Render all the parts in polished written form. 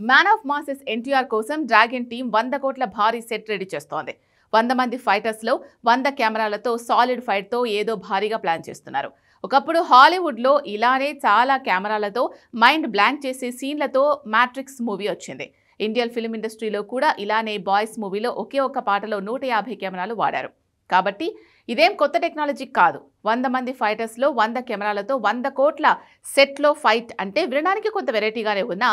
Man of masses NTR కోసం dragon team 100 కోట్ల భారీ సెట్ రెడీ చేస్తోంది. 100 మంది ఫైటర్స్ లో 100 కెమెరాలతో సాలిడ్ ఫైట్ తో ఏదో భారీగా ప్లాన్ చేస్తున్నారు. ఒకప్పుడు హాలీవుడ్ లో ఇలానే చాలా కెమెరాలతో మైండ్ బ్లాంక్ చేసే సీన్లతో మ్యాట్రిక్స్ మూవీ వచ్చింది. ఇండియన్ ఫిల్మ్ ఇండస్ట్రీలో కూడా ఇలానే బాయ్స్ మూవీలో ఒకే ఒక్క పాటలో 150 కెమెరాలు వాడారు. కాబట్టి ఇదేం కొత్త టెక్నాలజీ కాదు. 100 మంది ఫైటర్స్ లో 100 కెమెరాలతో 100 కోట్ల సెట్లో ఫైట్ అంటే వినడానికి కొంత వెరైటీగానే ఉన్న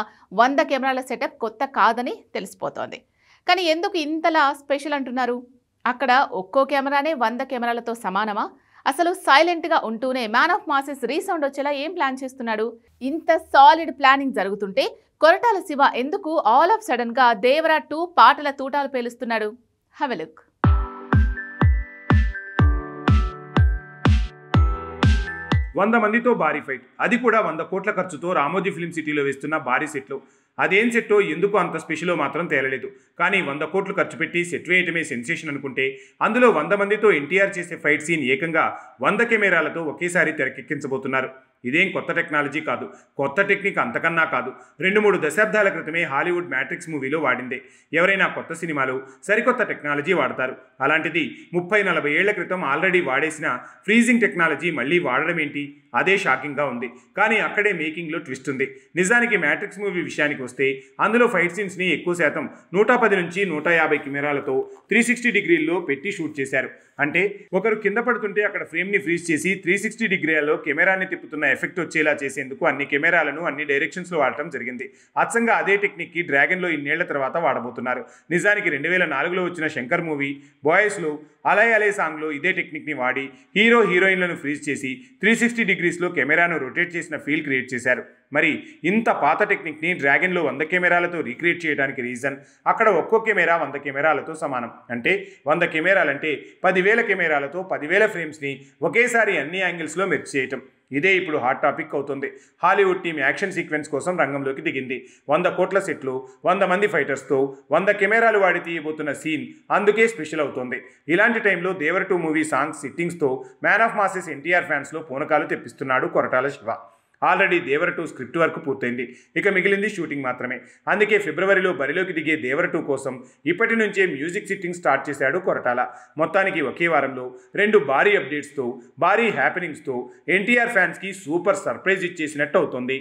100 కెమెరాల సెటప్ కొత్త కాదని తెలిసిపోతోంది. కానీ ఎందుకు ఇంతలా స్పెషల్ అంటున్నారు? అక్కడ ఒక్కో కెమెరానే 100 కెమెరాలతో సమానమా? అసలు సైలెంట్గా ఉంటూనే మ్యాన్ ఆఫ్ మాసెస్ రీసౌండ్ వచ్చేలా ఏం ప్లాన్ చేస్తున్నాడు? ఇంత సాలిడ్ ప్లానింగ్ జరుగుతుంటే కొరటాల శివ ఎందుకు ఆల్ ఆఫ్ సడన్ గా దేవరా 2 పాటల తూటాలు పేలుస్తున్నాడు? Have a look. 100 మందితో భారీ ఫైట్, అది కూడా 100 కోట్ల ఖర్చుతో రామోజీ ఫిల్మ్ సిటీలో వేస్తున్న భారీ సెట్లో. అదేం సెట్టో ఎందుకు అంత స్పెషలో మాత్రం తేలలేదు. కానీ 100 కోట్లు ఖర్చు పెట్టి సెట్ వేయటమే సెన్సేషన్ అనుకుంటే అందులో 100 మందితో ఎన్టీఆర్ చేసే ఫైట్ సీన్ ఏకంగా 100 కెమెరాలతో ఒకేసారి తెరకెక్కించబోతున్నారు. ఇదేం కొత్త టెక్నాలజీ కాదు, కొత్త టెక్నిక్ అంతకన్నా కాదు. 2-3 దశాబ్దాల క్రితమే హాలీవుడ్ మ్యాట్రిక్స్ మూవీలో వాడిందే. ఎవరైనా కొత్త సినిమాలో సరికొత్త టెక్నాలజీ వాడతారు. అలాంటిది 30-40 ఏళ్ల క్రితం ఆల్రెడీ వాడేసిన ఫ్రీజింగ్ టెక్నాలజీ మళ్ళీ వాడడం ఏంటి? అదే షాకింగ్గా ఉంది. కానీ అక్కడే మేకింగ్లో ట్విస్ట్ ఉంది. నిజానికి మ్యాట్రిక్స్ మూవీ విషయానికి వస్తే అందులో ఫైట్ సీన్స్ని ఎక్కువ శాతం 110 నుంచి 150 కెమెరాలతో 360 డిగ్రీల్లో పెట్టి షూట్ చేశారు. అంటే ఒకరు కింద పడుతుంటే అక్కడ ఫ్రేమ్ని ఫ్రీజ్ చేసి 360 డిగ్రీలలో కెమెరాని తిప్పుతున్న ఎఫెక్ట్ వచ్చేలా చేసేందుకు అన్ని కెమెరాలను అన్ని డైరెక్షన్స్లో వాడటం జరిగింది. అచ్చంగా అదే టెక్నిక్కి డ్రాగన్లో ఇన్నేళ్ల తర్వాత వాడబోతున్నారు. నిజానికి 2004లో వచ్చిన శంకర్ మూవీ బాయ్స్లో అలై అలై సాంగ్లో ఇదే టెక్నిక్ని వాడి హీరో హీరోయిన్లను ఫ్రీజ్ చేసి 360 డిగ్రీస్లో కెమెరాను రొటేట్ చేసిన ఫీల్ క్రియేట్ చేశారు. మరి ఇంత పాత టెక్నిక్ని డ్రాగన్లో 100 కెమెరాలతో రీక్రియేట్ చేయడానికి రీజన్ అక్కడ ఒక్కో కెమెరా 100 కెమెరాలతో సమానం. అంటే 100 కెమెరాలంటే 10,000 కెమెరాలతో 10,000 ఫ్రేమ్స్ని ఒకేసారి అన్ని యాంగిల్స్లో మెర్జ్ చేయటం. ఇదే ఇప్పుడు హాట్ టాపిక్ అవుతుంది. హాలీవుడ్ టీం యాక్షన్ సీక్వెన్స్ కోసం రంగంలోకి దిగింది. 100 కోట్ల సెట్లు, 100 మంది ఫైటర్స్తో 100 కెమెరాలు వాడి తీయబోతున్న సీన్ అందుకే స్పెషల్ అవుతుంది. ఇలాంటి టైంలో దేవర 2 మూవీ సాంగ్స్ సిట్టింగ్స్తో మ్యాన్ ఆఫ్ మాసెస్ ఎన్టీఆర్ ఫ్యాన్స్లో పూనకాలు తెప్పిస్తున్నాడు Koratala Siva. Already Devara 2 script work పూర్తయింది. ఇక మిగిలింది షూటింగ్ మాత్రమే. అందుకే ఫిబ్రవరిలో బరిలోకి దిగే దేవర 2 కోసం ఇప్పటి నుంచే మ్యూజిక్ సిట్టింగ్ స్టార్ట్ చేశాడు కొరటాల. మొత్తానికి ఒకే వారంలో 2 భారీ అప్డేట్స్తో, భారీ హ్యాపెనింగ్స్తో ఎన్టీఆర్ ఫ్యాన్స్కి సూపర్ సర్ప్రైజ్ ఇచ్చేసినట్టు అవుతుంది.